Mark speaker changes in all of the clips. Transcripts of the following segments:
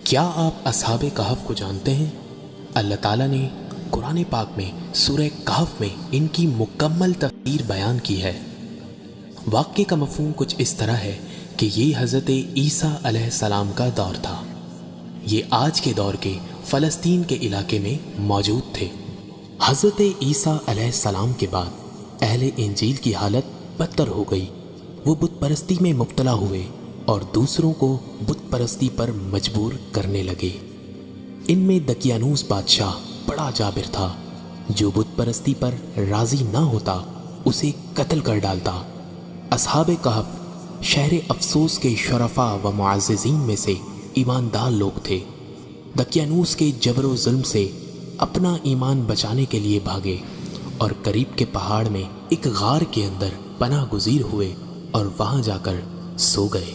Speaker 1: کیا آپ اصحاب کہف کو جانتے ہیں؟ اللہ تعالیٰ نے قرآن پاک میں سورہ کہف میں ان کی مکمل تفسیر بیان کی ہے۔ واقعے کا مفہوم کچھ اس طرح ہے کہ یہ حضرت عیسیٰ علیہ السلام کا دور تھا۔ یہ آج کے دور کے فلسطین کے علاقے میں موجود تھے۔ حضرت عیسیٰ علیہ السلام کے بعد اہل انجیل کی حالت بدتر ہو گئی۔ وہ بت پرستی میں مبتلا ہوئے اور دوسروں کو بت پرستی پر مجبور کرنے لگے۔ ان میں دقیانوس بادشاہ بڑا جابر تھا، جو بت پرستی پر راضی نہ ہوتا اسے قتل کر ڈالتا۔ اصحاب کہف شہر افسوس کے شرفاء و معززین میں سے ایماندار لوگ تھے۔ دقیانوس کے جبر و ظلم سے اپنا ایمان بچانے کے لیے بھاگے اور قریب کے پہاڑ میں ایک غار کے اندر پناہ گزیر ہوئے اور وہاں جا کر سو گئے۔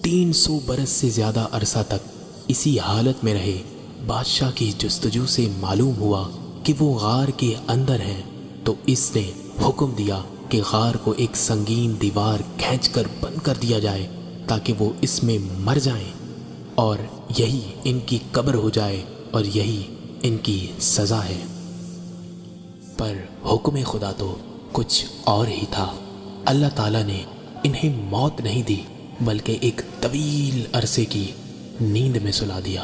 Speaker 1: 300 برس سے زیادہ عرصہ تک اسی حالت میں رہے۔ بادشاہ کی جستجو سے معلوم ہوا کہ وہ غار کے اندر ہیں، تو اس نے حکم دیا کہ غار کو ایک سنگین دیوار کھینچ کر بند کر دیا جائے تاکہ وہ اس میں مر جائیں اور یہی ان کی قبر ہو جائے اور یہی ان کی سزا ہے۔ پر حکم خدا تو کچھ اور ہی تھا۔ اللہ تعالیٰ نے انہیں موت نہیں دی بلکہ ایک طویل عرصے کی نیند میں سلا دیا۔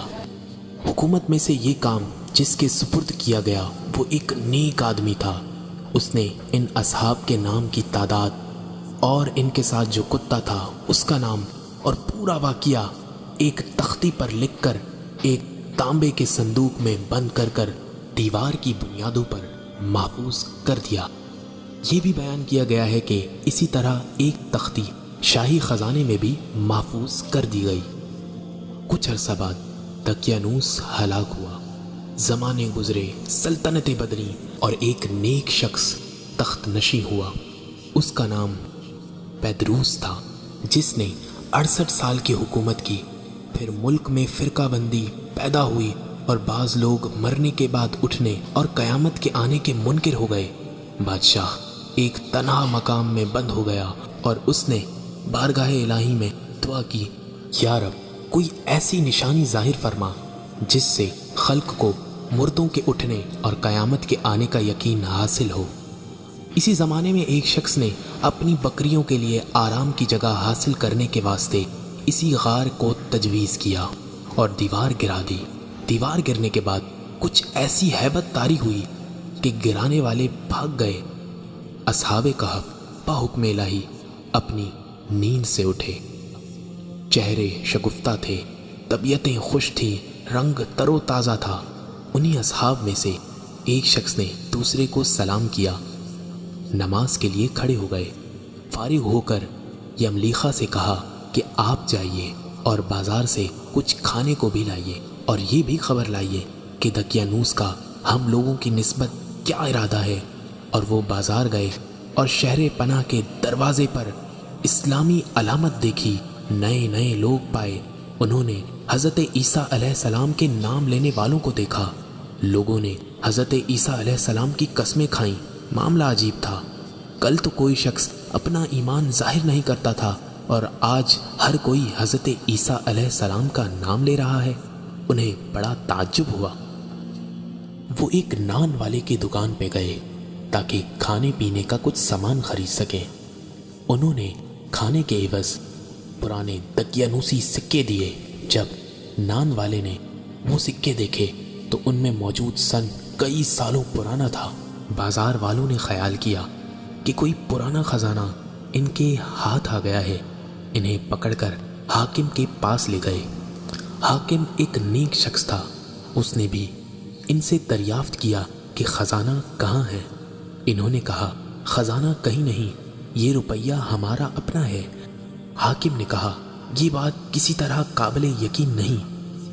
Speaker 1: حکومت میں سے یہ کام جس کے سپرد کیا گیا وہ ایک نیک آدمی تھا۔ اس نے ان اصحاب کے نام کی تعداد اور ان کے ساتھ جو کتا تھا اس کا نام اور پورا واقعہ ایک تختی پر لکھ کر ایک تانبے کے صندوق میں بند کر کر دیوار کی بنیادوں پر محفوظ کر دیا۔ یہ بھی بیان کیا گیا ہے کہ اسی طرح ایک تختی شاہی خزانے میں بھی محفوظ کر دی گئی۔ کچھ عرصہ بعد دقیانوس ہلاک ہوا۔ زمانے گزرے، سلطنتیں بدلی اور ایک نیک شخص تخت نشیں ہوا۔ اس کا نام پیدروس تھا، جس نے 68 سال کی حکومت کی۔ پھر ملک میں فرقہ بندی پیدا ہوئی اور بعض لوگ مرنے کے بعد اٹھنے اور قیامت کے آنے کے منکر ہو گئے۔ بادشاہ ایک تنہا مقام میں بند ہو گیا اور اس نے بارگاہ الہی میں دعا کی، یا رب کوئی ایسی نشانی ظاہر فرما جس سے خلق کو مردوں کے اٹھنے اور قیامت کے آنے کا یقین حاصل ہو۔ اسی زمانے میں ایک شخص نے اپنی بکریوں کے لیے آرام کی جگہ حاصل کرنے کے واسطے اسی غار کو تجویز کیا اور دیوار گرا دی۔ دیوار گرنے کے بعد کچھ ایسی ہیبت طاری ہوئی کہ گرانے والے بھاگ گئے۔ اصحاب کہف بحکم الہی اپنی نیند سے اٹھے۔ چہرے شگفتہ تھے، طبیعتیں خوش تھیں، رنگ تر و تازہ تھا۔ انہی اصحاب میں سے ایک شخص نے دوسرے کو سلام کیا، نماز کے لیے کھڑے ہو گئے۔ فارغ ہو کر یملیخا سے کہا کہ آپ جائیے اور بازار سے کچھ کھانے کو بھی لائیے اور یہ بھی خبر لائیے کہ دقیانوس کا ہم لوگوں کی نسبت کیا ارادہ ہے۔ اور وہ بازار گئے اور شہر پناہ کے دروازے پر اسلامی علامت دیکھی، نئے نئے لوگ پائے۔ انہوں نے حضرت عیسیٰ علیہ السلام کے نام لینے والوں کو دیکھا۔ لوگوں نے حضرت عیسیٰ علیہ السلام کی قسمیں کھائیں۔ معاملہ عجیب تھا۔ کل تو کوئی شخص اپنا ایمان ظاہر نہیں کرتا تھا اور آج ہر کوئی حضرت عیسیٰ علیہ السلام کا نام لے رہا ہے۔ انہیں بڑا تعجب ہوا۔ وہ ایک نان والے کی دکان پہ گئے تاکہ کھانے پینے کا کچھ سامان خرید سکیں۔ انہوں نے کھانے کے عوض پرانے دقیانوسی سکے دیے۔ جب نان والے نے وہ سکے دیکھے تو ان میں موجود سن کئی سالوں پرانا تھا۔ بازار والوں نے خیال کیا کہ کوئی پرانا خزانہ ان کے ہاتھ آ گیا ہے۔ انہیں پکڑ کر حاکم کے پاس لے گئے۔ حاکم ایک نیک شخص تھا۔ اس نے بھی ان سے دریافت کیا کہ خزانہ کہاں ہے۔ انہوں نے کہا، خزانہ کہیں نہیں، یہ روپیہ ہمارا اپنا ہے۔ حاکم نے کہا، یہ بات کسی طرح قابل یقین نہیں۔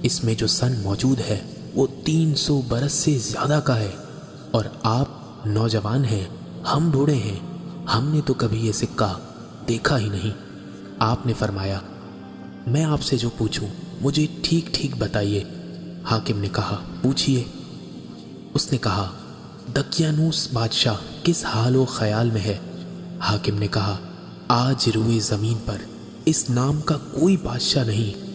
Speaker 1: اس میں جو سن موجود ہے وہ 300 برس سے زیادہ کا ہے اور آپ نوجوان ہیں، ہم بوڑھے ہیں، ہم نے تو کبھی یہ سکہ دیکھا ہی نہیں۔ آپ نے فرمایا، میں آپ سے جو پوچھوں مجھے ٹھیک ٹھیک بتائیے۔ حاکم نے کہا، پوچھئے۔ اس نے کہا، دقیانوس بادشاہ کس حال و خیال میں ہے؟ حاکم نے کہا، آج روئے زمین پر اس نام کا کوئی بادشاہ نہیں